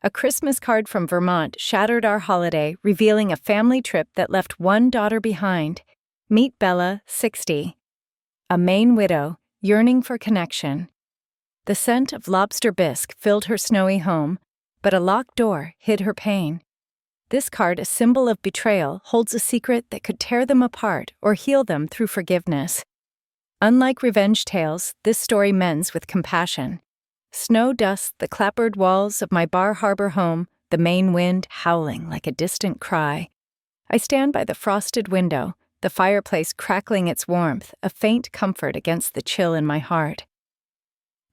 A Christmas card from Vermont shattered our holiday, revealing a family trip that left one daughter behind. Meet Bella, 60. A Maine widow, yearning for connection. The scent of lobster bisque filled her snowy home, but a locked door hid her pain. This card, a symbol of betrayal, holds a secret that could tear them apart or heal them through forgiveness. Unlike revenge tales, this story mends with compassion. Snow dusts the clapboard walls of my Bar Harbor home, the Maine wind howling like a distant cry. I stand by the frosted window, the fireplace crackling its warmth, a faint comfort against the chill in my heart.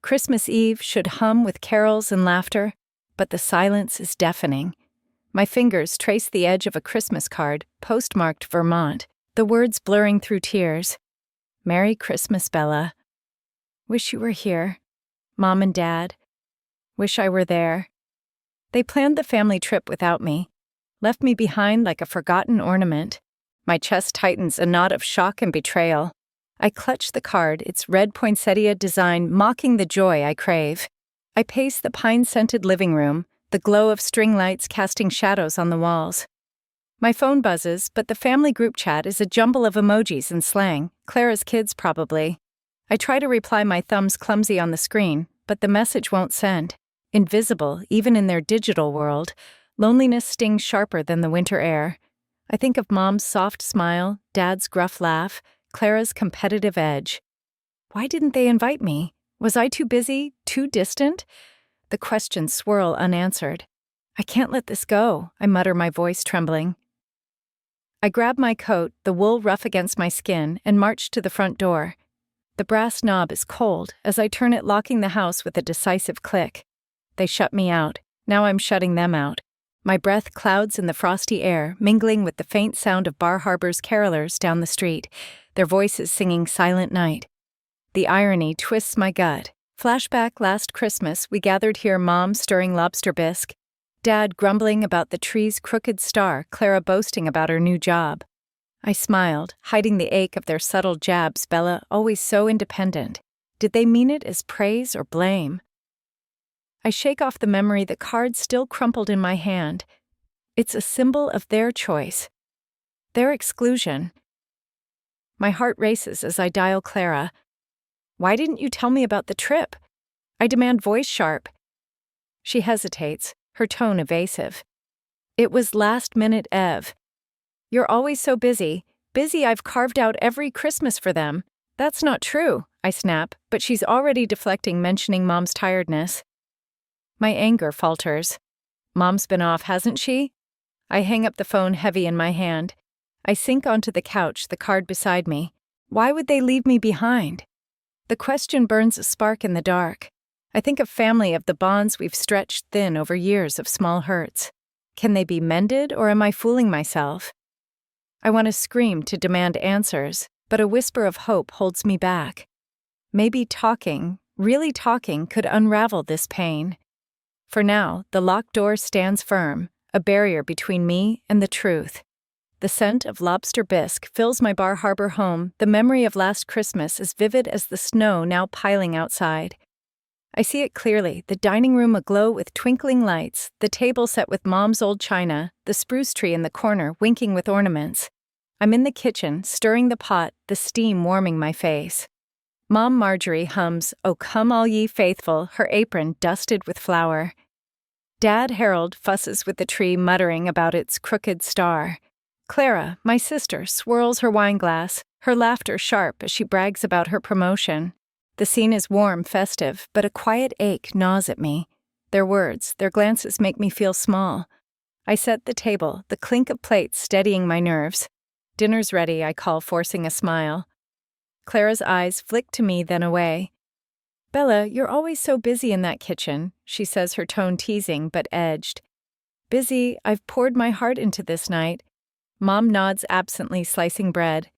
Christmas Eve should hum with carols and laughter, but the silence is deafening. My fingers trace the edge of a Christmas card, postmarked Vermont, the words blurring through tears. Merry Christmas, Bella. Wish you were here. Mom and Dad. Wish I were there. They planned the family trip without me, left me behind like a forgotten ornament. My chest tightens, a knot of shock and betrayal. I clutch the card, its red poinsettia design mocking the joy I crave. I pace the pine-scented living room, the glow of string lights casting shadows on the walls. My phone buzzes, but the family group chat is a jumble of emojis and slang, Clara's kids probably. I try to reply, my thumbs clumsy on the screen, but the message won't send. Invisible, even in their digital world, loneliness stings sharper than the winter air. I think of Mom's soft smile, Dad's gruff laugh, Clara's competitive edge. Why didn't they invite me? Was I too busy, too distant? The questions swirl unanswered. I can't let this go, I mutter, my voice trembling. I grab my coat, the wool rough against my skin, and march to the front door. The brass knob is cold as I turn it, locking the house with a decisive click. They shut me out. Now I'm shutting them out. My breath clouds in the frosty air, mingling with the faint sound of Bar Harbor's carolers down the street, their voices singing Silent Night. The irony twists my gut. Flashback last Christmas, we gathered here, Mom stirring lobster bisque, Dad grumbling about the tree's crooked star, Clara boasting about her new job. I smiled, hiding the ache of their subtle jabs. Bella, always so independent. Did they mean it as praise or blame? I shake off the memory, the card still crumpled in my hand. It's a symbol of their choice, their exclusion. My heart races as I dial Clara. Why didn't you tell me about the trip? I demand, voice sharp. She hesitates, her tone evasive. It was last minute, Ev. You're always so busy. Busy, I've carved out every Christmas for them. That's not true, I snap, but she's already deflecting, mentioning Mom's tiredness. My anger falters. Mom's been off, hasn't she? I hang up the phone, heavy in my hand. I sink onto the couch, the card beside me. Why would they leave me behind? The question burns a spark in the dark. I think of family, of the bonds we've stretched thin over years of small hurts. Can they be mended, or am I fooling myself? I want to scream, to demand answers, but a whisper of hope holds me back. Maybe talking, really talking, could unravel this pain. For now, the locked door stands firm, a barrier between me and the truth. The scent of lobster bisque fills my Bar Harbor home, the memory of last Christmas as vivid as the snow now piling outside. I see it clearly, the dining room aglow with twinkling lights, the table set with Mom's old china, the spruce tree in the corner winking with ornaments. I'm in the kitchen, stirring the pot, the steam warming my face. Mom Marjorie hums, "O come all ye faithful," her apron dusted with flour. Dad Harold fusses with the tree, muttering about its crooked star. Clara, my sister, swirls her wineglass, her laughter sharp as she brags about her promotion. The scene is warm, festive, but a quiet ache gnaws at me. Their words, their glances make me feel small. I set the table, the clink of plates steadying my nerves. Dinner's ready, I call, forcing a smile. Clara's eyes flick to me, then away. Bella, you're always so busy in that kitchen, she says, her tone teasing but edged. Busy, I've poured my heart into this night. Mom nods absently, slicing bread.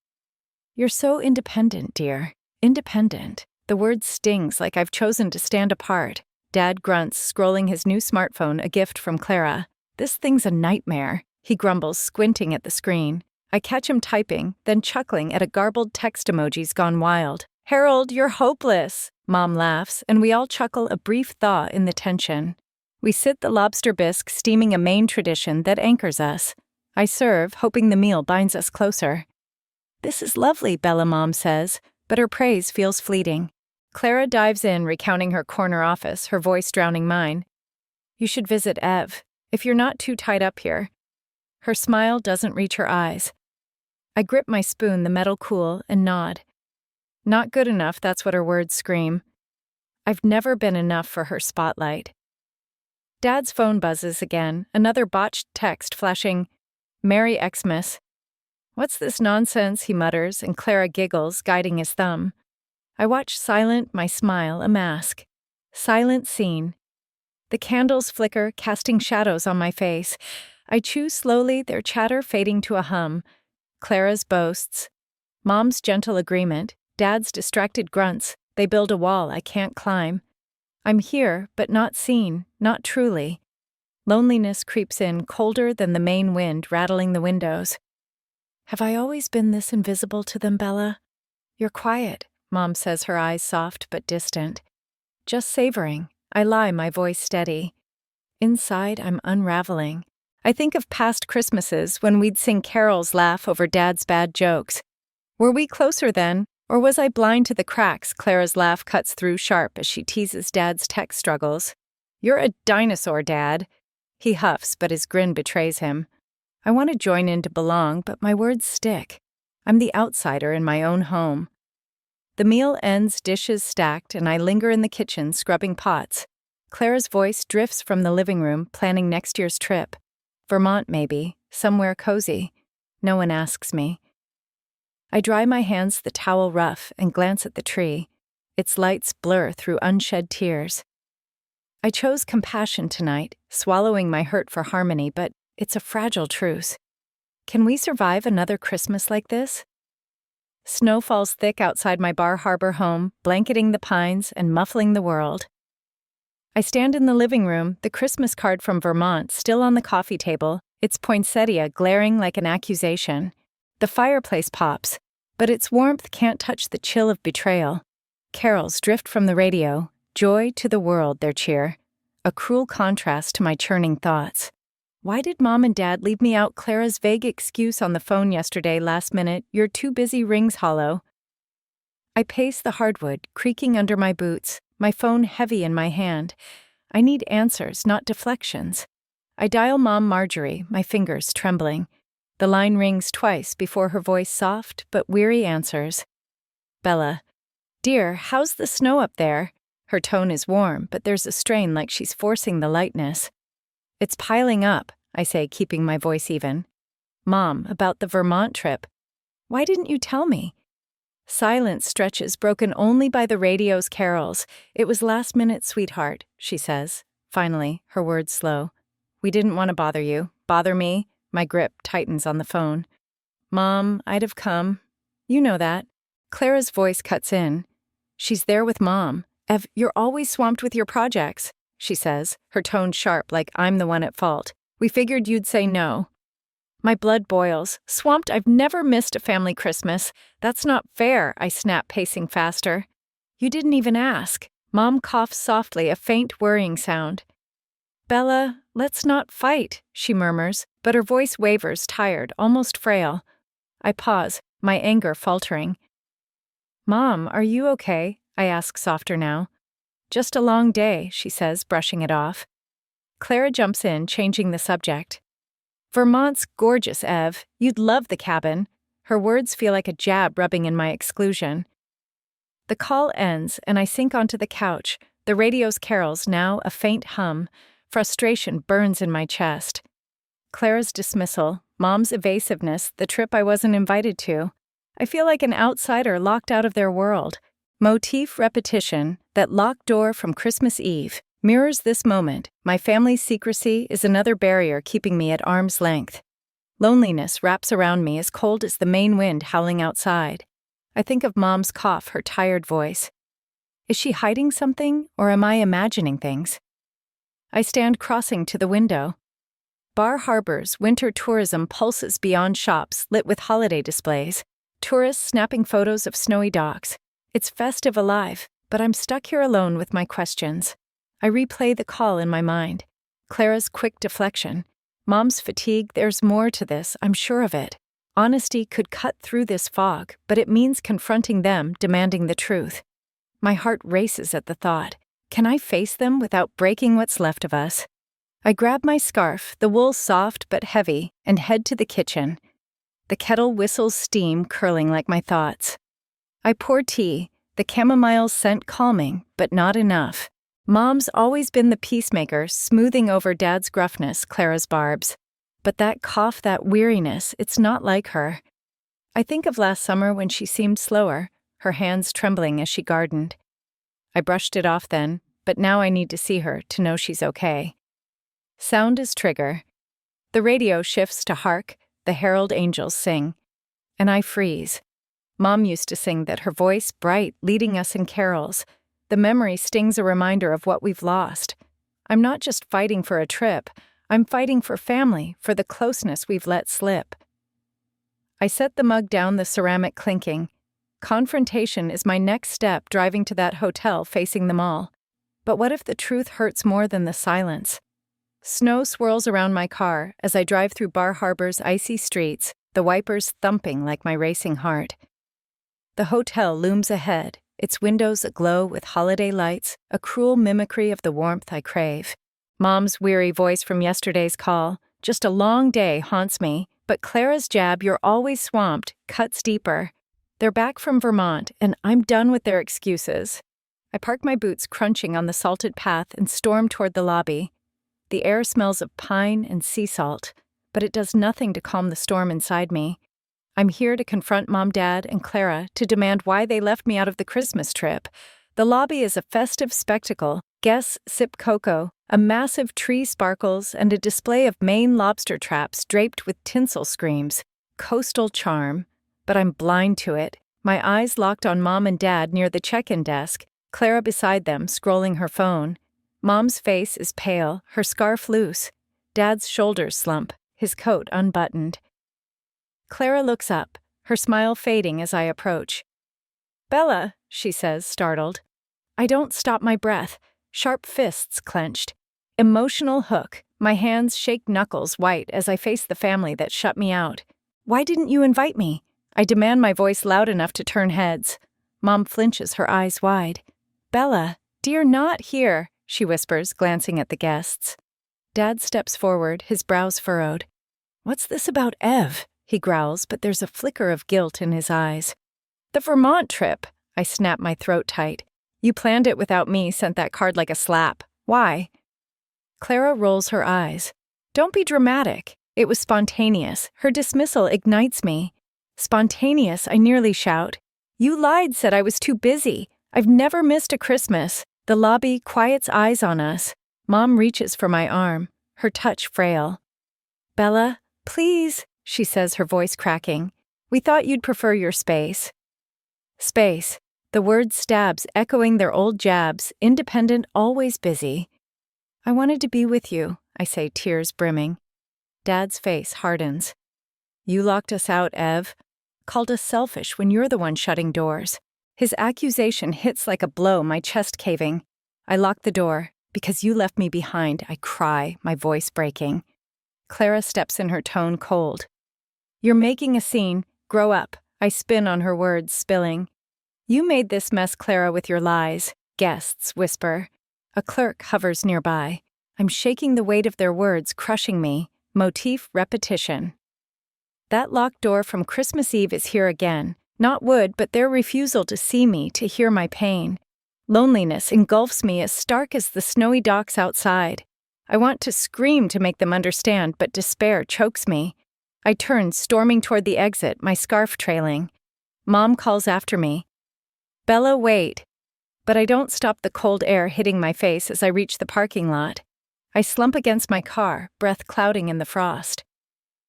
You're so independent, dear. Independent. The word stings like I've chosen to stand apart. Dad grunts, scrolling his new smartphone, a gift from Clara. This thing's a nightmare, he grumbles, squinting at the screen. I catch him typing, then chuckling at a garbled text emojis gone wild. Harold, you're hopeless, Mom laughs, and we all chuckle, a brief thaw in the tension. We sit the lobster bisque steaming a Maine tradition that anchors us. I serve, hoping the meal binds us closer. "This is lovely," Bella Mom says, but her praise feels fleeting. Clara dives in, recounting her corner office, her voice drowning mine. "You should visit Ev, if you're not too tied up here." Her smile doesn't reach her eyes. I grip my spoon, the metal cool, and nod. Not good enough, that's what her words scream. I've never been enough for her spotlight. Dad's phone buzzes again, another botched text flashing, "Merry Xmas." "What's this nonsense?" he mutters, and Clara giggles, guiding his thumb. I watch silent, my smile a mask. Silent scene. The candles flicker, casting shadows on my face. I chew slowly, their chatter fading to a hum. Clara's boasts. Mom's gentle agreement. Dad's distracted grunts. They build a wall I can't climb. I'm here, but not seen, not truly. Loneliness creeps in, colder than the Maine wind rattling the windows. "Have I always been this invisible to them, Bella?" "You're quiet," Mom says, her eyes soft but distant. "Just savoring." I lie, my voice steady. Inside, I'm unraveling. I think of past Christmases when we'd sing carols, laugh over Dad's bad jokes. Were we closer then, or was I blind to the cracks? Clara's laugh cuts through sharp as she teases Dad's tech struggles. "You're a dinosaur, Dad." He huffs, but his grin betrays him. I want to join in to belong, but my words stick. I'm the outsider in my own home. The meal ends, dishes stacked, and I linger in the kitchen, scrubbing pots. Clara's voice drifts from the living room, planning next year's trip. Vermont, maybe, somewhere cozy. No one asks me. I dry my hands, the towel rough, and glance at the tree. Its lights blur through unshed tears. I chose compassion tonight, swallowing my hurt for harmony, but it's a fragile truce. Can we survive another Christmas like this? Snow falls thick outside my Bar Harbor home, blanketing the pines and muffling the world. I stand in the living room, the Christmas card from Vermont still on the coffee table, its poinsettia glaring like an accusation. The fireplace pops, but its warmth can't touch the chill of betrayal. Carols drift from the radio, joy to the world, their cheer. A cruel contrast to my churning thoughts. Why did Mom and Dad leave me out? Clara's vague excuse on the phone yesterday, last minute, "You're too busy," rings hollow. I pace the hardwood, creaking under my boots, my phone heavy in my hand. I need answers, not deflections. I dial Mom Marjorie, my fingers trembling. The line rings twice before her voice soft but weary answers. "Bella." "Dear, how's the snow up there?" Her tone is warm, but there's a strain like she's forcing the lightness. "It's piling up," I say, keeping my voice even. "Mom, about the Vermont trip." "Why didn't you tell me?" Silence stretches, broken only by the radio's carols. "It was last minute, sweetheart," she says. Finally, her words slow. "We didn't want to bother you." "Bother me?" My grip tightens on the phone. "Mom, I'd have come. You know that." Clara's voice cuts in. "She's there with Mom. Ev, you're always swamped with your projects," she says, her tone sharp like I'm the one at fault. "We figured you'd say no." My blood boils. "Swamped? I've never missed a family Christmas. That's not fair," I snap, pacing faster. "You didn't even ask." Mom coughs softly, a faint worrying sound. "Bella, let's not fight," she murmurs, but her voice wavers, tired, almost frail. I pause, my anger faltering. "Mom, are you okay?" I ask softer now. "Just a long day," she says, brushing it off. Clara jumps in, changing the subject. "Vermont's gorgeous, Ev. You'd love the cabin." Her words feel like a jab rubbing in my exclusion. The call ends, and I sink onto the couch, the radio's carols now a faint hum. Frustration burns in my chest. Clara's dismissal, Mom's evasiveness, the trip I wasn't invited to. I feel like an outsider locked out of their world. Motif repetition, that locked door from Christmas Eve, mirrors this moment. My family's secrecy is another barrier keeping me at arm's length. Loneliness wraps around me as cold as the Maine wind howling outside. I think of Mom's cough, her tired voice. Is she hiding something, or am I imagining things? I stand crossing to the window. Bar Harbor's winter tourism pulses beyond shops lit with holiday displays. Tourists snapping photos of snowy docks. It's festive alive, but I'm stuck here alone with my questions. I replay the call in my mind. Clara's quick deflection. Mom's fatigue, there's more to this, I'm sure of it. Honesty could cut through this fog, but it means confronting them, demanding the truth. My heart races at the thought. Can I face them without breaking what's left of us? I grab my scarf, the wool soft but heavy, and head to the kitchen. The kettle whistles steam, curling like my thoughts. I pour tea, the chamomile scent calming, but not enough. Mom's always been the peacemaker, smoothing over Dad's gruffness, Clara's barbs. But that cough, that weariness, it's not like her. I think of last summer when she seemed slower, her hands trembling as she gardened. I brushed it off then, but now I need to see her to know she's okay. Sound is trigger. The radio shifts to hark, the herald angels sing. And I freeze. Mom used to sing that, her voice bright, leading us in carols. The memory stings a reminder of what we've lost. I'm not just fighting for a trip. I'm fighting for family, for the closeness we've let slip. I set the mug down, the ceramic clinking. Confrontation is my next step, driving to that hotel facing them all. But what if the truth hurts more than the silence? Snow swirls around my car as I drive through Bar Harbor's icy streets, the wipers thumping like my racing heart. The hotel looms ahead, its windows aglow with holiday lights, a cruel mimicry of the warmth I crave. Mom's weary voice from yesterday's call, just a long day, haunts me, but Clara's jab, "You're always swamped," cuts deeper. They're back from Vermont, and I'm done with their excuses. I park my boots crunching on the salted path and storm toward the lobby. The air smells of pine and sea salt, but it does nothing to calm the storm inside me. I'm here to confront Mom, Dad, and Clara, to demand why they left me out of the Christmas trip. The lobby is a festive spectacle. Guests sip cocoa, a massive tree sparkles, and a display of Maine lobster traps draped with tinsel screams. Coastal charm. But I'm blind to it. My eyes locked on Mom and Dad near the check-in desk, Clara beside them, scrolling her phone. Mom's face is pale, her scarf loose. Dad's shoulders slump, his coat unbuttoned. Clara looks up, her smile fading as I approach. "Bella," she says, startled. I don't stop my breath, sharp fists clenched. Emotional hook, my hands shake knuckles white as I face the family that shut me out. "Why didn't you invite me?" I demand, my voice loud enough to turn heads. Mom flinches, her eyes wide. "Bella, dear, not here," she whispers, glancing at the guests. Dad steps forward, his brows furrowed. "What's this about Ev?" he growls, but there's a flicker of guilt in his eyes. "The Vermont trip." I snap my throat tight. "You planned it without me, sent that card like a slap. Why?" Clara rolls her eyes. "Don't be dramatic. It was spontaneous. Her dismissal ignites me." "Spontaneous," I nearly shout. "You lied, said I was too busy. I've never missed a Christmas." The lobby quiets eyes on us. Mom reaches for my arm, her touch frail. "Bella, please," she says, her voice cracking. "We thought you'd prefer your space." Space. The word stabs, echoing their old jabs, independent, always busy. "I wanted to be with you," I say, tears brimming. Dad's face hardens. "You locked us out, Ev. Called us selfish when you're the one shutting doors." His accusation hits like a blow, my chest caving. I lock the door. "Because you left me behind," I cry, my voice breaking. Clara steps in, her tone cold. "You're making a scene. Grow up." I spin on her words, spilling. "You made this mess, Clara, with your lies." Guests whisper. A clerk hovers nearby. I'm shaking the weight of their words, crushing me. Motif repetition. That locked door from Christmas Eve is here again. Not wood, but their refusal to see me, to hear my pain. Loneliness engulfs me, as stark as the snowy docks outside. I want to scream to make them understand, but despair chokes me. I turn, storming toward the exit, my scarf trailing. Mom calls after me. "Bella, wait." But I don't stop, the cold air hitting my face as I reach the parking lot. I slump against my car, breath clouding in the frost.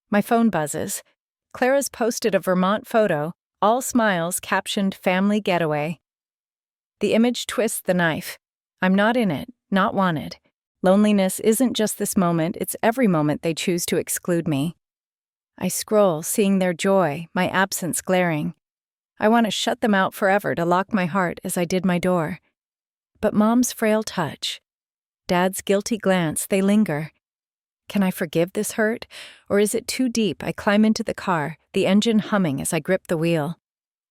My phone buzzes. Clara's posted a Vermont photo, all smiles, captioned "Family Getaway." The image twists the knife. I'm not in it, not wanted. Loneliness isn't just this moment, it's every moment they choose to exclude me. I scroll, seeing their joy, my absence glaring. I want to shut them out forever, to lock my heart as I did my door. But Mom's frail touch. Dad's guilty glance, they linger. Can I forgive this hurt? Or is it too deep? I climb into the car, the engine humming as I grip the wheel.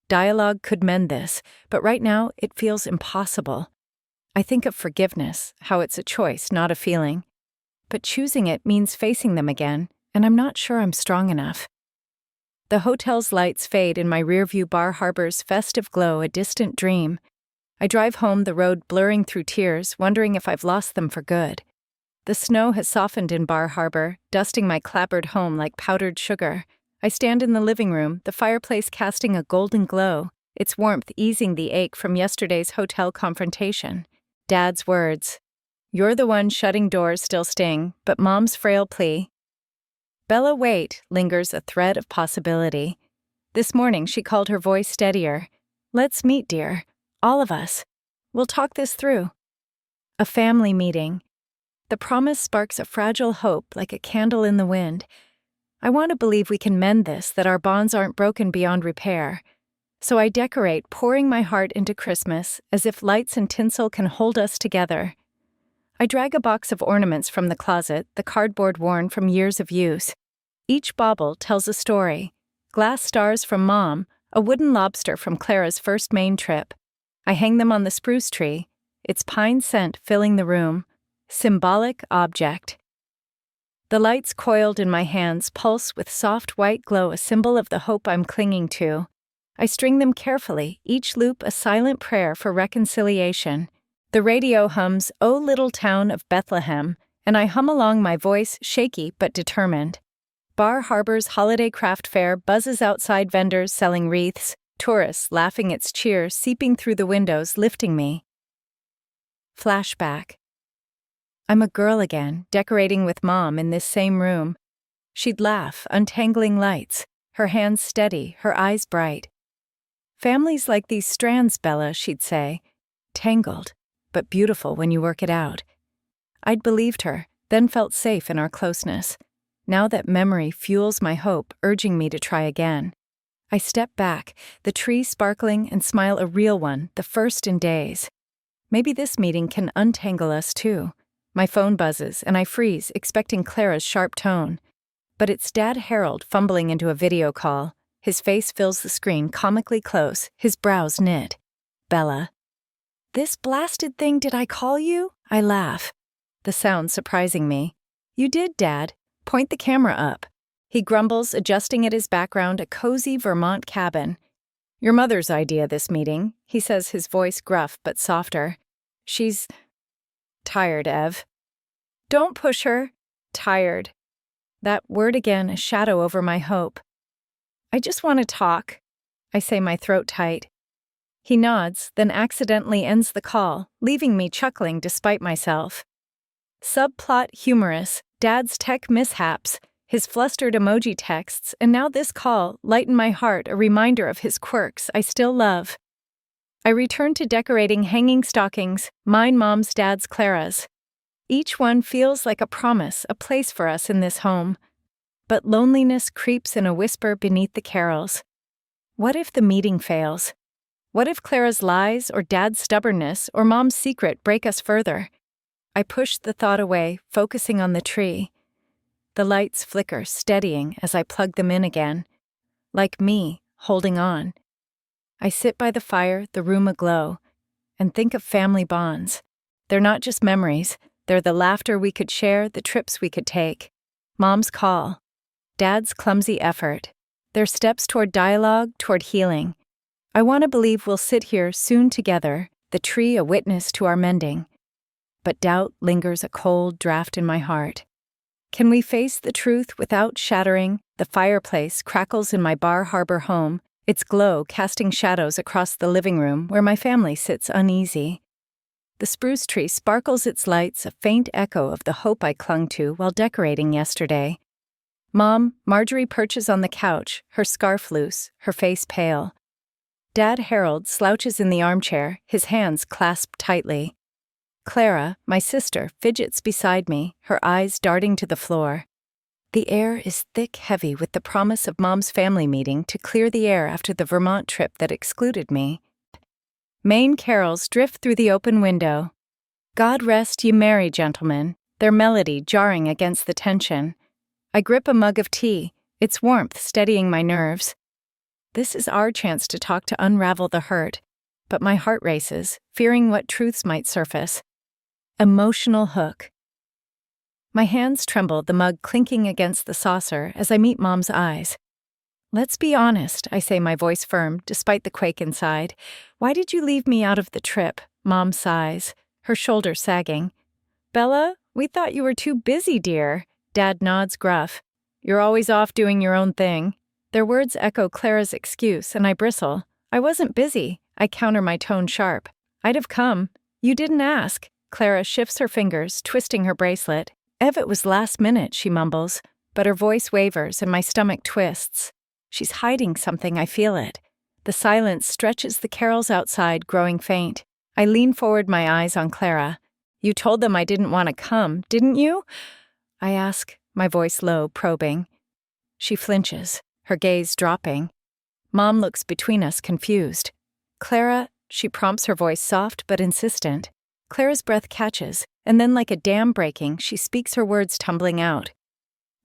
Dialogue could mend this, but right now it feels impossible. I think of forgiveness, how it's a choice, not a feeling. But choosing it means facing them again, and I'm not sure I'm strong enough. The hotel's lights fade in my rearview. Bar Harbor's festive glow, a distant dream. I drive home, the road blurring through tears, wondering if I've lost them for good. The snow has softened in Bar Harbor, dusting my clapboard home like powdered sugar. I stand in the living room, the fireplace casting a golden glow, its warmth easing the ache from yesterday's hotel confrontation. Dad's words. You're the one shutting doors still sting, but Mom's frail plea. Bella, wait, lingers a thread of possibility. This morning she called, her voice steadier. Let's meet, dear. All of us. We'll talk this through. A family meeting. The promise sparks a fragile hope like a candle in the wind. I want to believe we can mend this, that our bonds aren't broken beyond repair. So I decorate, pouring my heart into Christmas, as if lights and tinsel can hold us together. I drag a box of ornaments from the closet, the cardboard worn from years of use. Each bauble tells a story. Glass stars from Mom, a wooden lobster from Clara's first Maine trip. I hang them on the spruce tree, its pine scent filling the room. Symbolic object. The lights coiled in my hands pulse with soft white glow, a symbol of the hope I'm clinging to. I string them carefully, each loop a silent prayer for reconciliation. The radio hums, "O Little Town of Bethlehem," and I hum along, my voice shaky but determined. Bar Harbor's holiday craft fair buzzes outside, vendors selling wreaths, tourists laughing, its cheer seeping through the windows, lifting me. Flashback. I'm a girl again, decorating with Mom in this same room. She'd laugh, untangling lights, her hands steady, her eyes bright. Families like these strands, Bella, she'd say. Tangled, but beautiful when you work it out. I'd believed her, then felt safe in our closeness. Now that memory fuels my hope, urging me to try again. I step back, the tree sparkling, and smile, a real one, the first in days. Maybe this meeting can untangle us too. My phone buzzes, and I freeze, expecting Clara's sharp tone. But it's Dad Harold fumbling into a video call. His face fills the screen, comically close, his brows knit. Bella. This blasted thing, did I call you? I laugh. The sound surprising me. You did, Dad. Point the camera up. He grumbles, adjusting at his background, a cozy Vermont cabin. Your mother's idea, this meeting, he says, his voice gruff but softer. She's tired, Ev. Don't push her. Tired. That word again, a shadow over my hope. I just want to talk. I say, my throat tight. He nods, then accidentally ends the call, leaving me chuckling despite myself. Subplot humorous, Dad's tech mishaps, his flustered emoji texts, and now this call lighten my heart, a reminder of his quirks I still love. I return to decorating hanging stockings, mine, Mom's, Dad's, Clara's. Each one feels like a promise, a place for us in this home. But loneliness creeps in a whisper beneath the carols. What if the meeting fails? What if Clara's lies, or Dad's stubbornness, or Mom's secret break us further? I push the thought away, focusing on the tree. The lights flicker, steadying as I plug them in again. Like me, holding on. I sit by the fire, the room aglow, and think of family bonds. They're not just memories, they're the laughter we could share, the trips we could take. Mom's call. Dad's clumsy effort. Their steps toward dialogue, toward healing. I want to believe we'll sit here soon together, the tree a witness to our mending. But doubt lingers, a cold draft in my heart. Can we face the truth without shattering? The fireplace crackles in my Bar Harbor home, its glow casting shadows across the living room where my family sits uneasy. The spruce tree sparkles its lights, a faint echo of the hope I clung to while decorating yesterday. Mom, Marjorie perches on the couch, her scarf loose, her face pale. Dad Harold slouches in the armchair, his hands clasped tightly. Clara, my sister, fidgets beside me, her eyes darting to the floor. The air is thick, heavy with the promise of Mom's family meeting to clear the air after the Vermont trip that excluded me. Maine carols drift through the open window. God rest ye merry gentlemen, their melody jarring against the tension. I grip a mug of tea, its warmth steadying my nerves. This is our chance to talk to unravel the hurt, but my heart races, fearing what truths might surface. Emotional hook. My hands tremble, the mug clinking against the saucer as I meet Mom's eyes. Let's be honest, I say, my voice firm, despite the quake inside. Why did you leave me out of the trip? Mom sighs, her shoulder sagging. Bella, we thought you were too busy, dear. Dad nods gruff. You're always off doing your own thing. Their words echo Clara's excuse, and I bristle. I wasn't busy. I counter, my tone sharp. I'd have come. You didn't ask. Clara shifts her fingers, twisting her bracelet. Ev, it was last minute, she mumbles, but her voice wavers and my stomach twists. She's hiding something, I feel it. The silence stretches, the carols outside growing faint. I lean forward, my eyes on Clara. You told them I didn't want to come, didn't you? I ask, my voice low, probing. She flinches, her gaze dropping. Mom looks between us, confused. Clara, she prompts, her voice soft but insistent. Clara's breath catches, and then like a dam breaking, she speaks, her words tumbling out.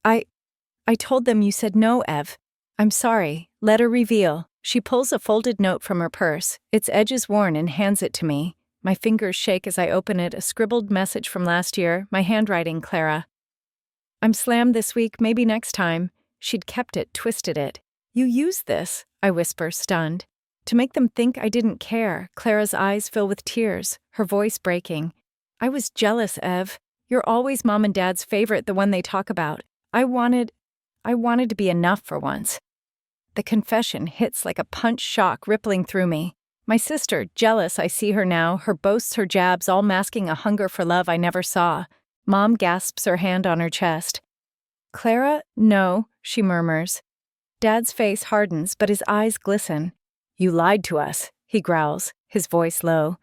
I told them you said no, Ev. I'm sorry. Let her reveal. She pulls a folded note from her purse, its edges worn, and hands it to me. My fingers shake as I open it, a scribbled message from last year, my handwriting, Clara. I'm slammed this week, maybe next time. She'd kept it, twisted it. You used this, I whisper, stunned. To make them think I didn't care. Clara's eyes fill with tears, her voice breaking. I was jealous, Ev. You're always Mom and Dad's favorite, the one they talk about. I wanted to be enough for once. The confession hits like a punch shock rippling through me. My sister, jealous, I see her now, her boasts, her jabs, all masking a hunger for love I never saw. Mom gasps, her hand on her chest. Clara, no, she murmurs. Dad's face hardens, but his eyes glisten. You lied to us, he growls, his voice low.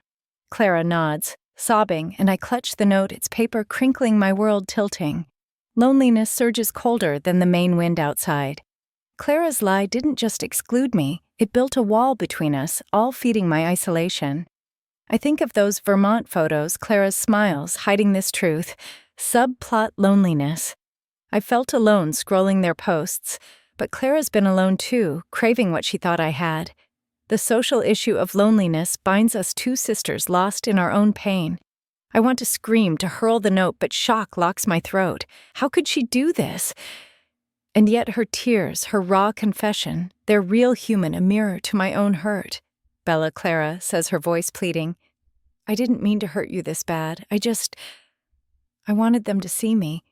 Clara nods, sobbing, and I clutch the note, its paper crinkling, my world tilting. Loneliness surges colder than the Maine wind outside. Clara's lie didn't just exclude me, it built a wall between us, all feeding my isolation. I think of those Vermont photos, Clara's smiles, hiding this truth. Subplot loneliness. I felt alone scrolling their posts, but Clara's been alone too, craving what she thought I had. The social issue of loneliness binds us, two sisters lost in our own pain. I want to scream, to hurl the note, but shock locks my throat. How could she do this? And yet her tears, her raw confession, they're real human, a mirror to my own hurt. Bella, Clara, says, her voice pleading. I didn't mean to hurt you this bad. I wanted them to see me.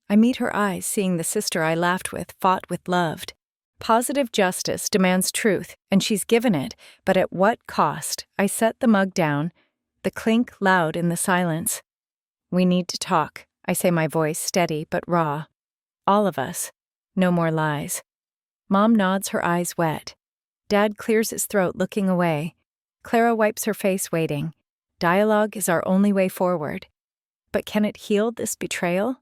I meet her eyes, seeing the sister I laughed with, fought with, loved. Positive justice demands truth, and she's given it, but at what cost? I set the mug down, the clink loud in the silence. We need to talk, I say, my voice steady but raw. All of us. No more lies. Mom nods, her eyes wet. Dad clears his throat, looking away. Clara wipes her face, waiting. Dialogue is our only way forward. But can it heal this betrayal?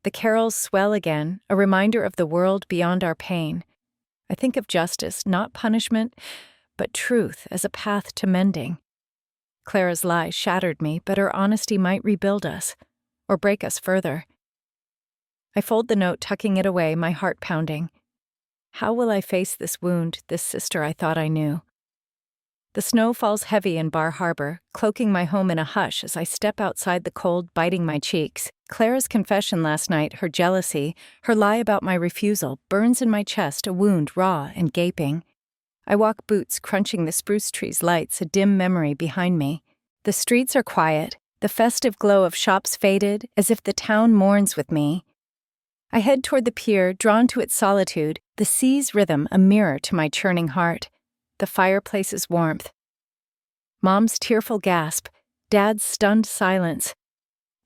The carols swell again, a reminder of the world beyond our pain. I think of justice, not punishment, but truth as a path to mending. Clara's lie shattered me, but her honesty might rebuild us, or break us further. I fold the note, tucking it away, my heart pounding. How will I face this wound, this sister I thought I knew? The snow falls heavy in Bar Harbor, cloaking my home in a hush as I step outside, the cold biting my cheeks. Clara's confession last night, her jealousy, her lie about my refusal, burns in my chest, a wound raw and gaping. I walk, boots crunching the spruce trees' lights, a dim memory behind me. The streets are quiet, the festive glow of shops faded, as if the town mourns with me. I head toward the pier, drawn to its solitude, the sea's rhythm a mirror to my churning heart. The fireplace's warmth. Mom's tearful gasp, Dad's stunned silence.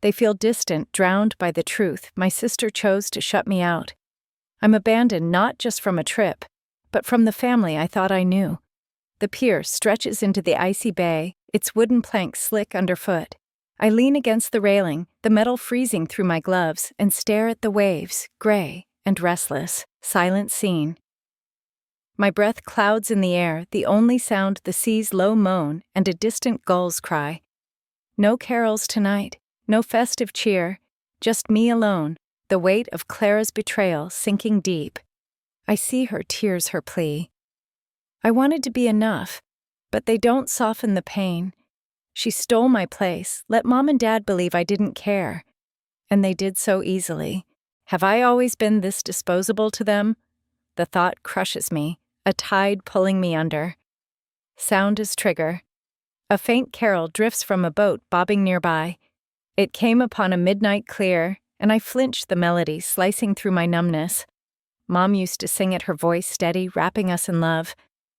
They feel distant, drowned by the truth. My sister chose to shut me out. I'm abandoned not just from a trip, but from the family I thought I knew. The pier stretches into the icy bay, its wooden planks slick underfoot. I lean against the railing, the metal freezing through my gloves, and stare at the waves, gray and restless, silent scene. My breath clouds in the air, the only sound the sea's low moan and a distant gull's cry. No carols tonight, no festive cheer, just me alone, the weight of Clara's betrayal sinking deep. I see her tears her plea. I wanted to be enough, but they don't soften the pain. She stole my place, let Mom and Dad believe I didn't care. And they did so easily. Have I always been this disposable to them? The thought crushes me, a tide pulling me under. Sound as trigger. A faint carol drifts from a boat bobbing nearby. It came upon a midnight clear, and I flinched the melody slicing through my numbness. Mom used to sing it, her voice steady, wrapping us in love.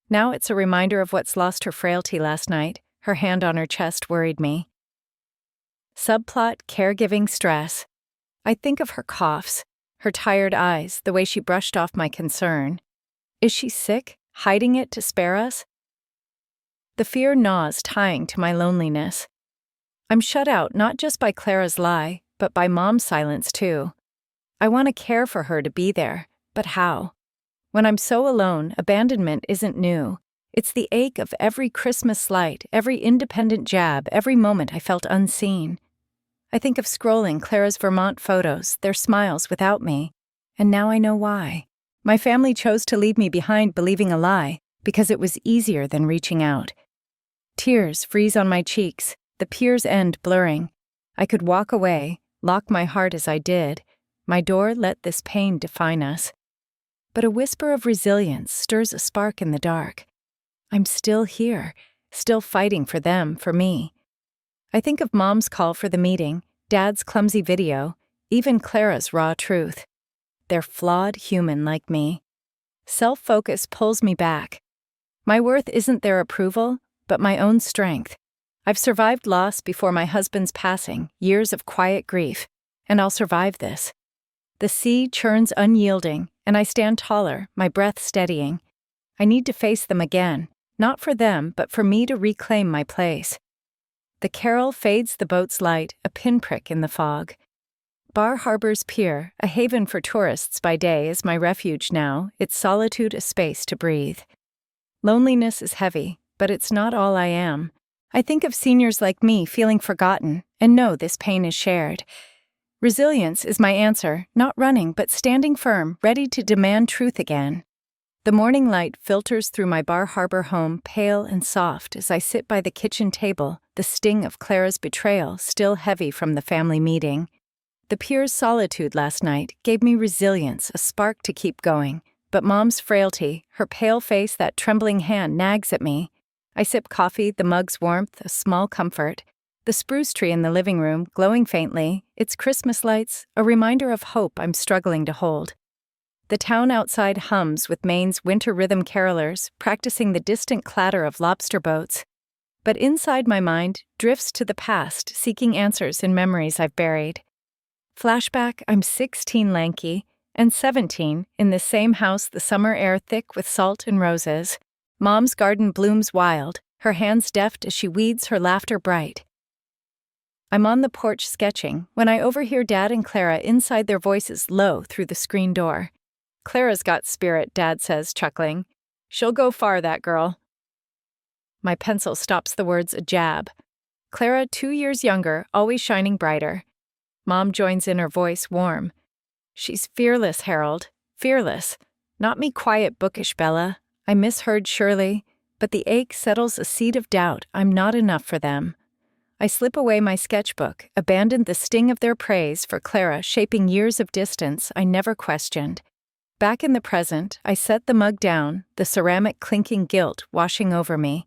Now it's a reminder of what's lost her frailty last night. Her hand on her chest worried me. Subplot: caregiving stress. I think of her coughs, her tired eyes, the way she brushed off my concern. Is she sick, hiding it to spare us? The fear gnaws, tying to my loneliness. I'm shut out not just by Clara's lie, but by Mom's silence too. I want to care for her, to be there, but how? When I'm so alone, abandonment isn't new. It's the ache of every Christmas light, every independent jab, every moment I felt unseen. I think of scrolling Clara's Vermont photos, their smiles without me, and now I know why. My family chose to leave me behind believing a lie, because it was easier than reaching out. Tears freeze on my cheeks, the piers end blurring. I could walk away, lock my heart as I did. My door let this pain define us. But a whisper of resilience stirs a spark in the dark. I'm still here, still fighting for them, for me. I think of Mom's call for the meeting, Dad's clumsy video, even Clara's raw truth. They're flawed human like me. Self-focus pulls me back. My worth isn't their approval, but my own strength. I've survived loss before my husband's passing, years of quiet grief, and I'll survive this. The sea churns unyielding, and I stand taller, my breath steadying. I need to face them again, not for them, but for me to reclaim my place. The carol fades the boat's light, a pinprick in the fog. Bar Harbor's pier, a haven for tourists by day, is my refuge now, its solitude a space to breathe. Loneliness is heavy, but it's not all I am. I think of seniors like me feeling forgotten, and know this pain is shared. Resilience is my answer, not running, but standing firm, ready to demand truth again. The morning light filters through my Bar Harbor home, pale and soft, as I sit by the kitchen table, the sting of Clara's betrayal still heavy from the family meeting. The pier's solitude last night gave me resilience, a spark to keep going, but Mom's frailty, her pale face, that trembling hand nags at me. I sip coffee, the mug's warmth, a small comfort. The spruce tree in the living room, glowing faintly, its Christmas lights, a reminder of hope I'm struggling to hold. The town outside hums with Maine's winter rhythm carolers, practicing the distant clatter of lobster boats. But inside my mind drifts to the past, seeking answers in memories I've buried. Flashback: I'm 16, lanky, and 17, in the same house, the summer air thick with salt and roses. Mom's garden blooms wild, her hands deft as she weeds, her laughter bright. I'm on the porch sketching when I overhear Dad and Clara inside, their voices low through the screen door. Clara's got spirit, Dad says, chuckling. She'll go far, that girl. My pencil stops the words a jab. Clara, 2 years younger, always shining brighter. Mom joins in, her voice warm. She's fearless, Harold, fearless. Not me quiet, bookish Bella. I misheard surely, but the ache settles a seed of doubt I'm not enough for them. I slip away my sketchbook, abandon the sting of their praise for Clara, shaping years of distance I never questioned. Back in the present, I set the mug down, the ceramic clinking guilt washing over me.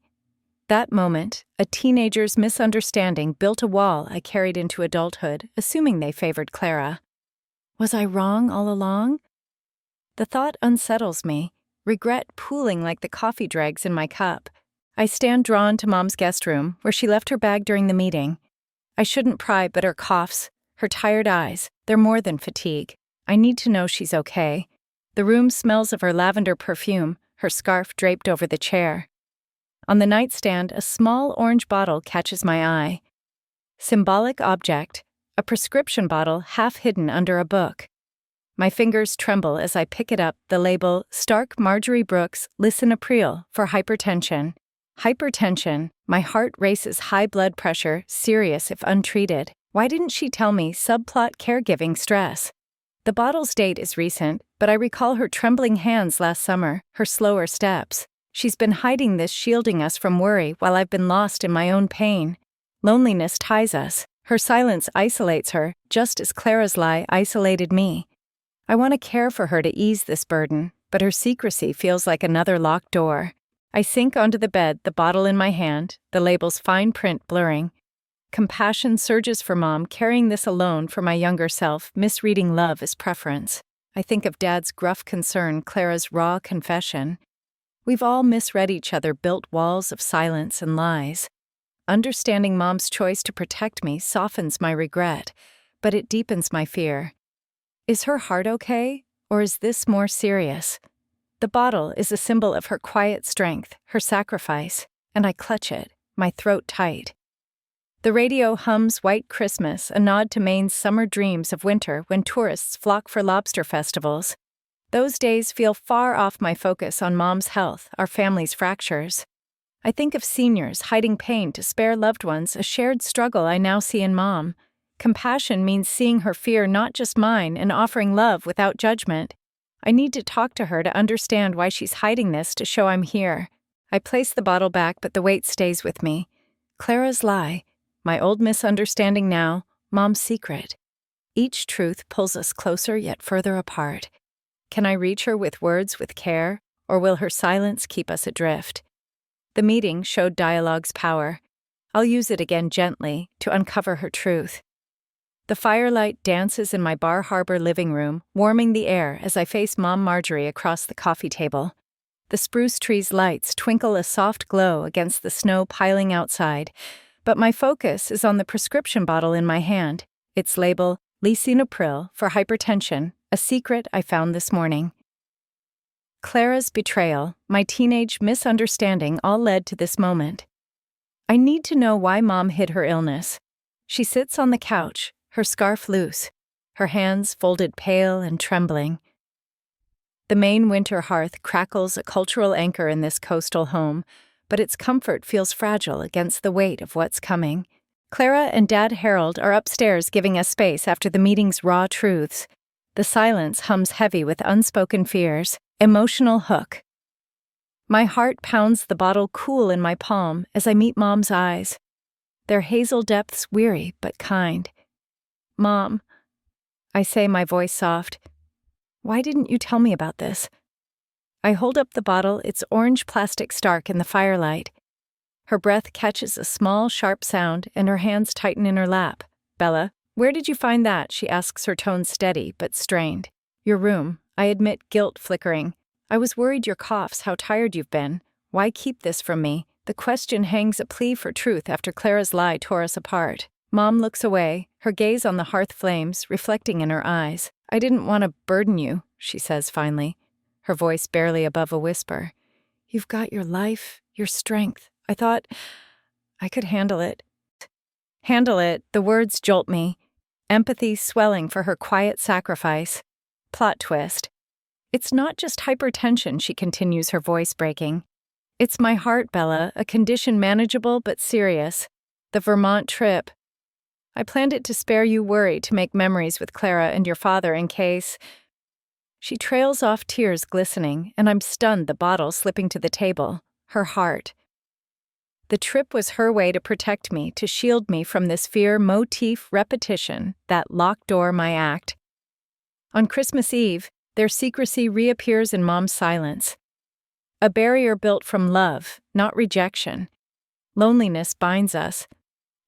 That moment, a teenager's misunderstanding built a wall I carried into adulthood, assuming they favored Clara. Was I wrong all along? The thought unsettles me, regret pooling like the coffee dregs in my cup. I stand drawn to Mom's guest room, where she left her bag during the meeting. I shouldn't pry, but her coughs, her tired eyes, they're more than fatigue. I need to know she's okay. The room smells of her lavender perfume, her scarf draped over the chair. On the nightstand, a small orange bottle catches my eye. Symbolic object, a prescription bottle half hidden under a book. My fingers tremble as I pick it up, the label, Stark Marjorie Brooks Lisinopril for hypertension. Hypertension, My heart races, high blood pressure, serious if untreated. Why didn't she tell me? Subplot caregiving stress. The bottle's date is recent, but I recall her trembling hands last summer, her slower steps. She's been hiding this, shielding us from worry while I've been lost in my own pain. Loneliness ties us. Her silence isolates her, just as Clara's lie isolated me. I want to care for her to ease this burden, but her secrecy feels like another locked door. I sink onto the bed, the bottle in my hand, the label's fine print blurring. Compassion surges for Mom, carrying this alone for my younger self, misreading love as preference. I think of Dad's gruff concern, Clara's raw confession. We've all misread each other, built walls of silence and lies. Understanding Mom's choice to protect me softens my regret, but it deepens my fear. Is her heart okay, or is this more serious? The bottle is a symbol of her quiet strength, her sacrifice, and I clutch it, my throat tight. The radio hums White Christmas, a nod to Maine's summer dreams of winter when tourists flock for lobster festivals. Those days feel far off my focus on Mom's health, our family's fractures. I think of seniors hiding pain to spare loved ones, a shared struggle I now see in Mom. Compassion means seeing her fear, not just mine, and offering love without judgment. I need to talk to her to understand why she's hiding this, to show I'm here. I place the bottle back, but the weight stays with me. Clara's lie, my old misunderstanding now, Mom's secret. Each truth pulls us closer yet further apart. Can I reach her with words, with care, or will her silence keep us adrift? The meeting showed dialogue's power. I'll use it again gently to uncover her truth. The firelight dances in my Bar Harbor living room, warming the air as I face Mom Marjorie across the coffee table. The spruce tree's lights twinkle a soft glow against the snow piling outside, but my focus is on the prescription bottle in my hand, its label, Lisinopril for hypertension, a secret I found this morning. Clara's betrayal, my teenage misunderstanding, all led to this moment. I need to know why Mom hid her illness. She sits on the couch, her scarf loose, her hands folded, pale and trembling. The Maine winter hearth crackles, a cultural anchor in this coastal home, but its comfort feels fragile against the weight of what's coming. Clara and Dad Harold are upstairs giving us space after the meeting's raw truths. The silence hums heavy with unspoken fears, emotional hook. My heart pounds, the bottle cool in my palm as I meet Mom's eyes. Their hazel depths weary but kind. Mom, I say, my voice soft, why didn't you tell me about this? I hold up the bottle, its orange plastic stark in the firelight. Her breath catches a small, sharp sound, and her hands tighten in her lap. Bella, where did you find that? She asks, her tone steady but strained. Your room, I admit, guilt flickering. I was worried your coughs, how tired you've been. Why keep this from me? The question hangs a plea for truth after Clara's lie tore us apart. Mom looks away, her gaze on the hearth flames, reflecting in her eyes. I didn't want to burden you, she says finally, her voice barely above a whisper. You've got your life, your strength. I thought I could handle it. Handle it, the words jolt me. Empathy swelling for her quiet sacrifice. Plot twist. It's not just hypertension, she continues, her voice breaking. It's my heart, Bella, a condition manageable but serious. The Vermont trip. I planned it to spare you worry, to make memories with Clara and your father in case. She trails off, tears glistening, and I'm stunned, the bottle slipping to the table. Her heart. The trip was her way to protect me, to shield me from this fear, motif, repetition, that locked door, my act. On Christmas Eve, their secrecy reappears in Mom's silence. A barrier built from love, not rejection. Loneliness binds us.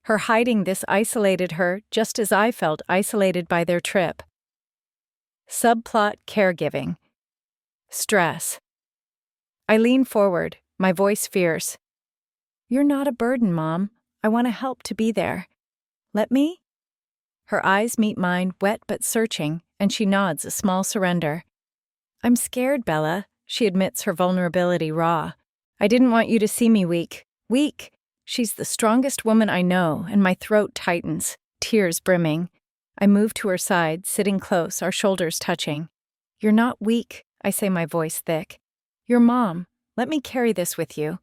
Her hiding this isolated her, just as I felt isolated by their trip. Subplot caregiving. Stress. I lean forward, my voice fierce. You're not a burden, Mom. I want to help, to be there. Let me? Her eyes meet mine, wet but searching, and she nods, a small surrender. I'm scared, Bella, she admits, her vulnerability raw. I didn't want you to see me weak. Weak! She's the strongest woman I know, and my throat tightens, tears brimming. I move to her side, sitting close, our shoulders touching. You're not weak, I say, my voice thick. You're Mom. Let me carry this with you.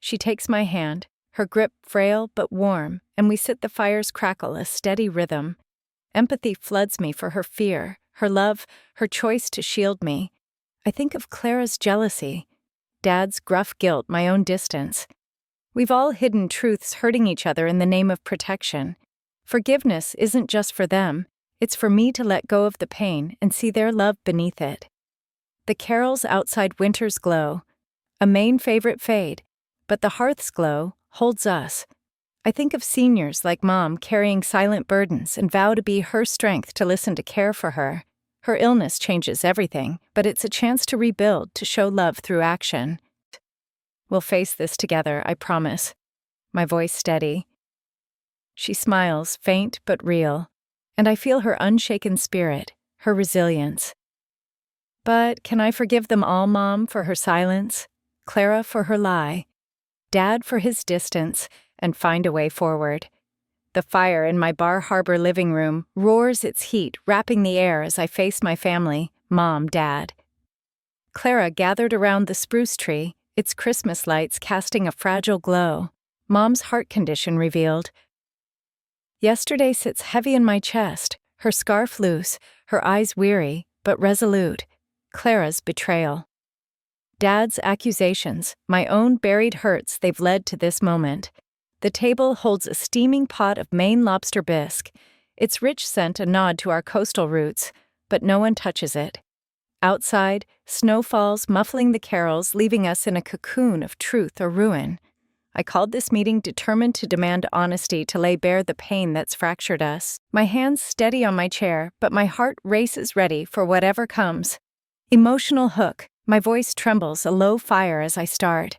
She takes my hand, her grip frail but warm, and we sit the fire's crackle a steady rhythm. Empathy floods me for her fear, her love, her choice to shield me. I think of Clara's jealousy, Dad's gruff guilt, my own distance. We've all hidden truths hurting each other in the name of protection. Forgiveness isn't just for them, it's for me to let go of the pain and see their love beneath it. The carols outside winter's glow. A Maine favorite fade, but the hearth's glow holds us. I think of seniors like Mom carrying silent burdens and vow to be her strength to listen to care for her. Her illness changes everything, but it's a chance to rebuild, to show love through action. We'll face this together, I promise. My voice steady. She smiles, faint but real, and I feel her unshaken spirit, her resilience. But can I forgive them all, Mom, for her silence, Clara for her lie, Dad for his distance, and find a way forward? The fire in my Bar Harbor living room roars its heat, wrapping the air as I face my family, Mom, Dad. Clara gathered around the spruce tree, its Christmas lights casting a fragile glow. Mom's heart condition revealed. Yesterday sits heavy in my chest, her scarf loose, her eyes weary, but resolute. Clara's betrayal. Dad's accusations, my own buried hurts, they've led to this moment. The table holds a steaming pot of Maine lobster bisque, its rich scent a nod to our coastal roots, but no one touches it. Outside, snow falls, muffling the carols, leaving us in a cocoon of truth or ruin. I called this meeting determined to demand honesty, to lay bare the pain that's fractured us. My hands steady on my chair, but my heart races ready for whatever comes. Emotional hook, my voice trembles, a low fire as I start.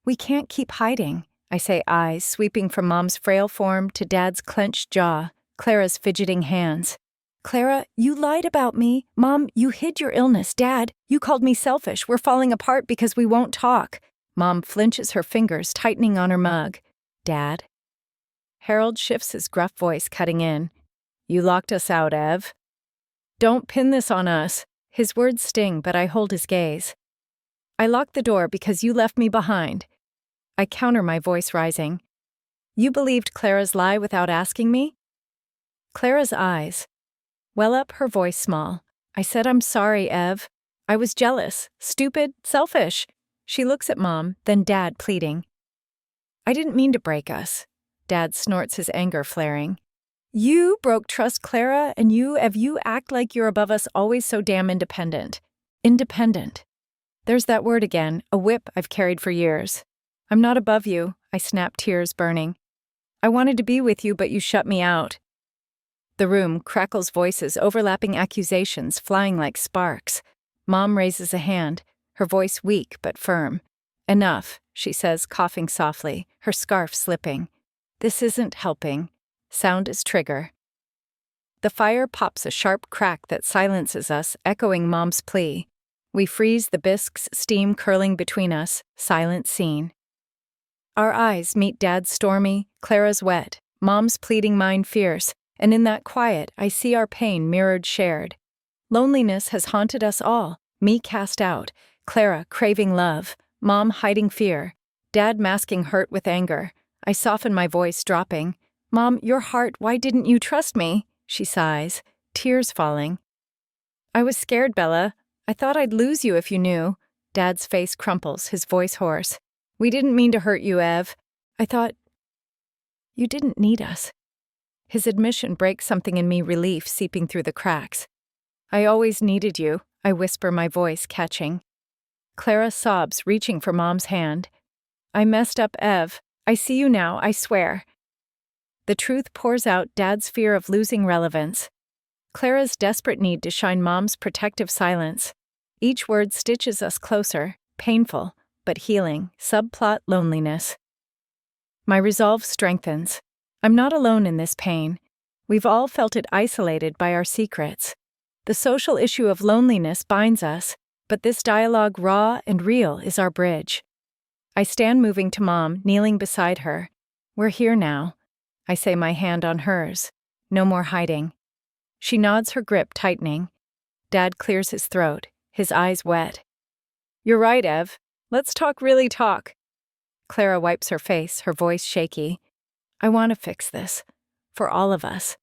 We can't keep hiding, I say, eyes sweeping from Mom's frail form to Dad's clenched jaw, Clara's fidgeting hands. Clara, you lied about me. Mom, you hid your illness. Dad, you called me selfish. We're falling apart because we won't talk. Mom flinches, her fingers tightening on her mug. Dad? Harold shifts, his gruff voice cutting in. You locked us out, Ev. Don't pin this on us. His words sting, but I hold his gaze. I locked the door because you left me behind. I counter, my voice rising. You believed Clara's lie without asking me? Clara's eyes well up, her voice small. I said, I'm sorry, Ev. I was jealous, stupid, selfish. She looks at Mom, then Dad, pleading. I didn't mean to break us. Dad snorts, his anger flaring. You broke trust, Clara, and you act like you're above us, always so damn independent. Independent. There's that word again, a whip I've carried for years. I'm not above you, I snap, tears burning. I wanted to be with you, but you shut me out. The room crackles, voices, overlapping accusations flying like sparks. Mom raises a hand, her voice weak but firm. Enough, she says, coughing softly, her scarf slipping. This isn't helping. Sound is trigger. The fire pops a sharp crack that silences us, echoing Mom's plea. We freeze, the bisque's steam curling between us, silent scene. Our eyes meet, Dad's stormy, Clara's wet, Mom's pleading, mine fierce, and in that quiet I see our pain mirrored, shared. Loneliness has haunted us all, me cast out, Clara craving love, Mom hiding fear, Dad masking hurt with anger. I soften, my voice dropping. Mom, your heart, why didn't you trust me? She sighs, tears falling. I was scared, Bella. I thought I'd lose you if you knew. Dad's face crumples, his voice hoarse. We didn't mean to hurt you, Ev. I thought you didn't need us. His admission breaks something in me, relief seeping through the cracks. I always needed you, I whisper, my voice catching. Clara sobs, reaching for Mom's hand. I messed up, Ev. I see you now, I swear. The truth pours out, Dad's fear of losing relevance. Clara's desperate need to shine, Mom's protective silence. Each word stitches us closer, painful, but healing, subplot loneliness. My resolve strengthens. I'm not alone in this pain. We've all felt it, isolated by our secrets. The social issue of loneliness binds us, but this dialogue, raw and real, is our bridge. I stand, moving to Mom, kneeling beside her. We're here now. I say, my hand on hers. No more hiding. She nods, her grip tightening. Dad clears his throat, his eyes wet. You're right, Ev. Let's talk, really talk. Clara wipes her face, her voice shaky. I want to fix this. For all of us.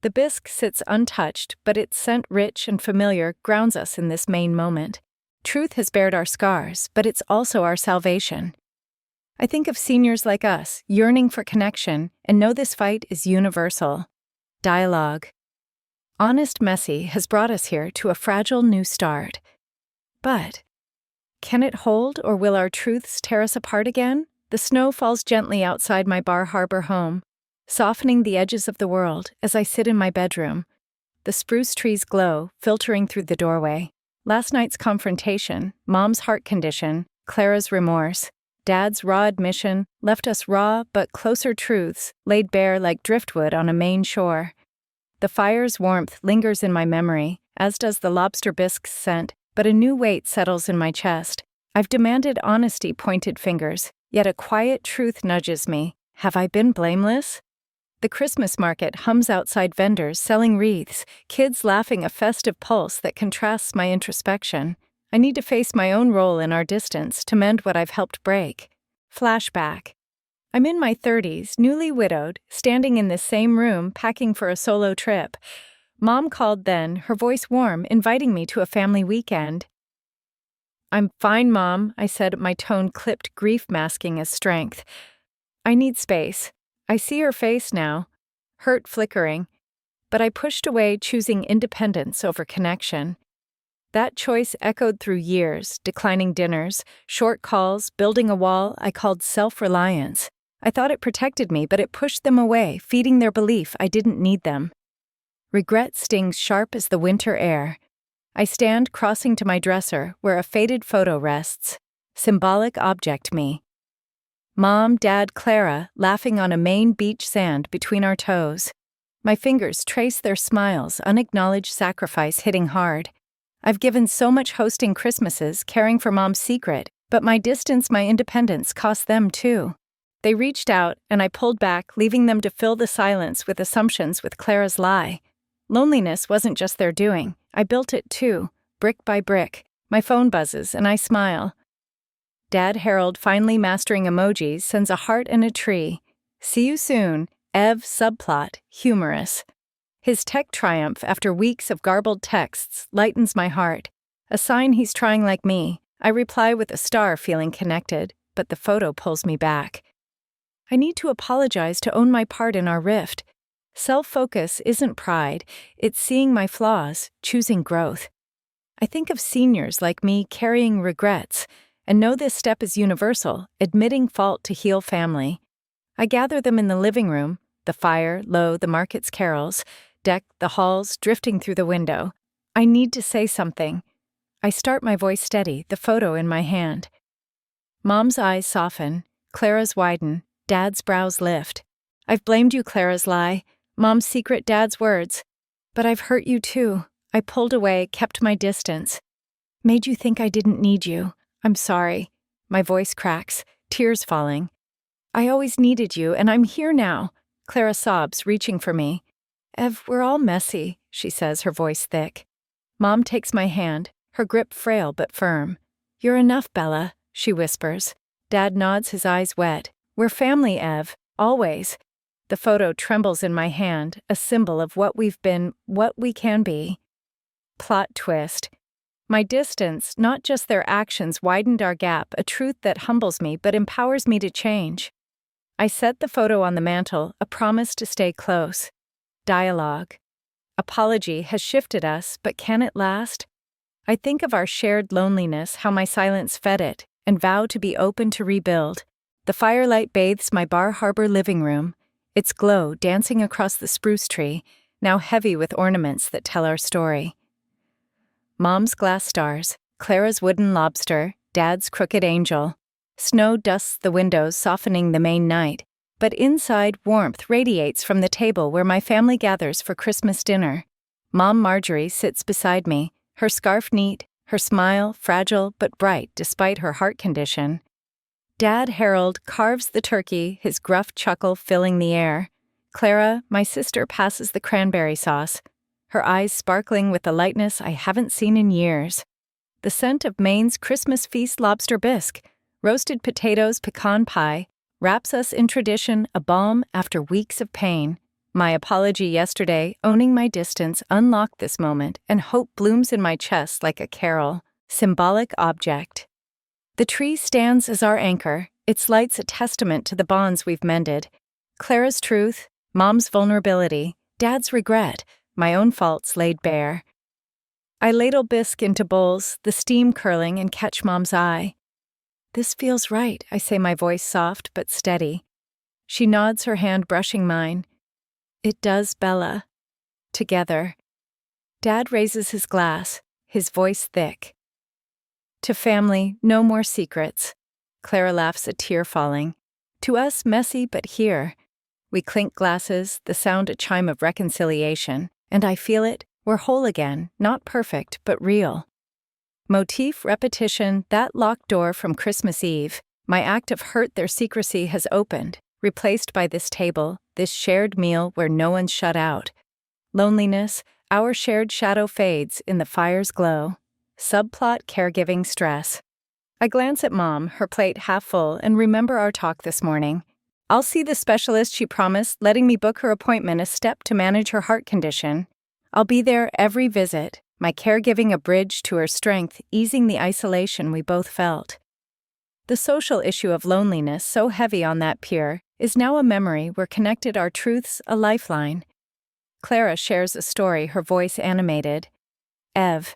The bisque sits untouched, but its scent rich and familiar grounds us in this Maine moment. Truth has bared our scars, but it's also our salvation. I think of seniors like us, yearning for connection, and know this fight is universal. Dialogue. Honest Messy has brought us here to a fragile new start. But can it hold, or will our truths tear us apart again? The snow falls gently outside my Bar Harbor home, softening the edges of the world as I sit in my bedroom. The spruce trees glow, filtering through the doorway. Last night's confrontation, Mom's heart condition, Clara's remorse, Dad's raw admission left us raw but closer truths laid bare like driftwood on a Maine shore. The fire's warmth lingers in my memory, as does the lobster bisque's scent, but a new weight settles in my chest. I've demanded honesty, pointed fingers, yet a quiet truth nudges me. Have I been blameless? The Christmas market hums outside vendors selling wreaths, kids laughing, a festive pulse that contrasts my introspection. I need to face my own role in our distance to mend what I've helped break. Flashback. I'm in my 30s, newly widowed, standing in this same room, packing for a solo trip. Mom called then, her voice warm, inviting me to a family weekend. I'm fine, Mom, I said, my tone clipped, grief masking as strength. I need space. I see her face now, hurt flickering, but I pushed away, choosing independence over connection. That choice echoed through years, declining dinners, short calls, building a wall I called self-reliance. I thought it protected me, but it pushed them away, feeding their belief I didn't need them. Regret stings sharp as the winter air. I stand crossing to my dresser, where a faded photo rests. Symbolic object me. Mom, Dad, Clara, laughing on a Maine beach sand between our toes. My fingers trace their smiles, unacknowledged sacrifice hitting hard. I've given so much hosting Christmases, caring for Mom's secret, but my distance, my independence cost them too. They reached out, and I pulled back, leaving them to fill the silence with assumptions with Clara's lie. Loneliness wasn't just their doing. I built it too, brick by brick. My phone buzzes, and I smile. Dad Harold, finally mastering emojis, sends a heart and a tree. See you soon, Ev subplot, humorous. His tech triumph after weeks of garbled texts lightens my heart. A sign he's trying like me. I reply with a star, feeling connected, but the photo pulls me back. I need to apologize to own my part in our rift. Self-focus isn't pride, it's seeing my flaws, choosing growth. I think of seniors like me carrying regrets, and know this step is universal, admitting fault to heal family. I gather them in the living room, the fire, low, the market's carols, deck, the halls, drifting through the window. I need to say something. I start, my voice steady, the photo in my hand. Mom's eyes soften, Clara's widen, Dad's brows lift. I've blamed you, Clara's lie. Mom's secret, Dad's words. But I've hurt you too. I pulled away, kept my distance. Made you think I didn't need you. I'm sorry. My voice cracks, tears falling. I always needed you, and I'm here now. Clara sobs, reaching for me. Ev, we're all messy, she says, her voice thick. Mom takes my hand, her grip frail but firm. You're enough, Bella, she whispers. Dad nods, his eyes wet. We're family, Ev, always. The photo trembles in my hand, a symbol of what we've been, what we can be. Plot twist. My distance, not just their actions, widened our gap, a truth that humbles me but empowers me to change. I set the photo on the mantel, a promise to stay close. Dialogue. Apology has shifted us, but can it last? I think of our shared loneliness, how my silence fed it, and vow to be open to rebuild. The firelight bathes my Bar Harbor living room, its glow dancing across the spruce tree, now heavy with ornaments that tell our story. Mom's glass stars, Clara's wooden lobster, Dad's crooked angel. Snow dusts the windows, softening the Maine night, but inside warmth radiates from the table where my family gathers for Christmas dinner. Mom Marjorie sits beside me, her scarf neat, her smile fragile but bright despite her heart condition. Dad Harold carves the turkey, his gruff chuckle filling the air. Clara, my sister, passes the cranberry sauce, her eyes sparkling with a lightness I haven't seen in years. The scent of Maine's Christmas feast lobster bisque, Roasted potatoes, pecan pie, wraps us in tradition, a balm after weeks of pain. My apology yesterday, owning my distance, unlocked this moment, and hope blooms in my chest like a carol, symbolic object. The tree stands as our anchor, its light's a testament to the bonds we've mended. Clara's truth, Mom's vulnerability, Dad's regret, my own faults laid bare. I ladle bisque into bowls, the steam curling, and catch Mom's eye. This feels right, I say, my voice soft but steady. She nods, her hand brushing mine. It does, Bella. Together. Dad raises his glass, his voice thick. To family, no more secrets. Clara laughs, a tear falling. To us, messy, but here. We clink glasses, the sound a chime of reconciliation, and I feel it, we're whole again, not perfect, but real. Motif, repetition, that locked door from Christmas Eve, my act of hurt their secrecy has opened, replaced by this table, this shared meal where no one's shut out. Loneliness, our shared shadow fades in the fire's glow. Subplot, caregiving stress. I glance at Mom, her plate half full, and remember our talk this morning. I'll see the specialist she promised, letting me book her appointment a step to manage her heart condition. I'll be there every visit, my caregiving a bridge to her strength, easing the isolation we both felt. The social issue of loneliness, so heavy on that pier, is now a memory we're connected, our truths a lifeline. Clara shares a story, her voice animated. Ev.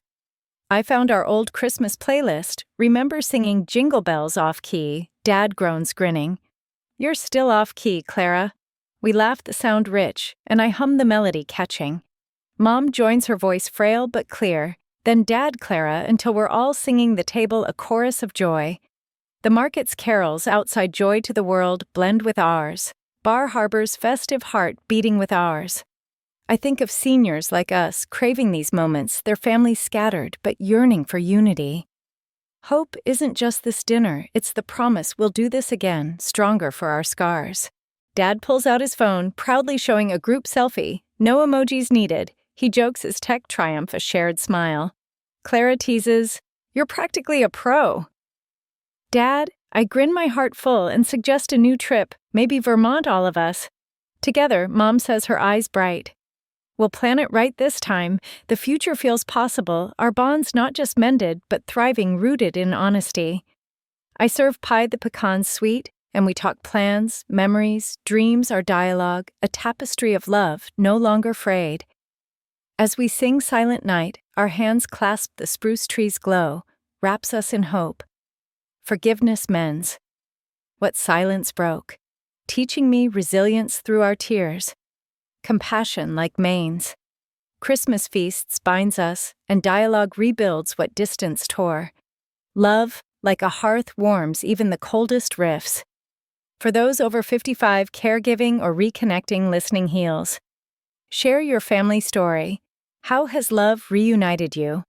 I found our old Christmas playlist, remember singing Jingle Bells off-key, Dad groans grinning. You're still off-key, Clara. We laugh, the sound rich, and I hum the melody catching. Mom joins, her voice frail but clear, then Dad, Clara, until we're all singing the table a chorus of joy. The market's carols outside joy to the world blend with ours, Bar Harbor's festive heart beating with ours. I think of seniors like us craving these moments, their families scattered but yearning for unity. Hope isn't just this dinner, it's the promise we'll do this again, stronger for our scars. Dad pulls out his phone, proudly showing a group selfie, no emojis needed. He jokes his tech triumph, a shared smile. Clara teases, "You're practically a pro." Dad, I grin my heart full and suggest a new trip, maybe Vermont, all of us. Together, Mom says, her eyes bright. We'll plan it right this time. The future feels possible, our bonds not just mended, but thriving, rooted in honesty. I serve pie, the pecans sweet, and we talk plans, memories, dreams, our dialogue, a tapestry of love, no longer frayed. As we sing Silent Night, our hands clasp the spruce tree's glow, wraps us in hope. Forgiveness mends what silence broke, teaching me resilience through our tears. Compassion like mains. Christmas feasts binds us, and dialogue rebuilds what distance tore. Love, like a hearth, warms even the coldest rifts. For those over 55, caregiving or reconnecting, listening heals. Share your family story. How has love reunited you?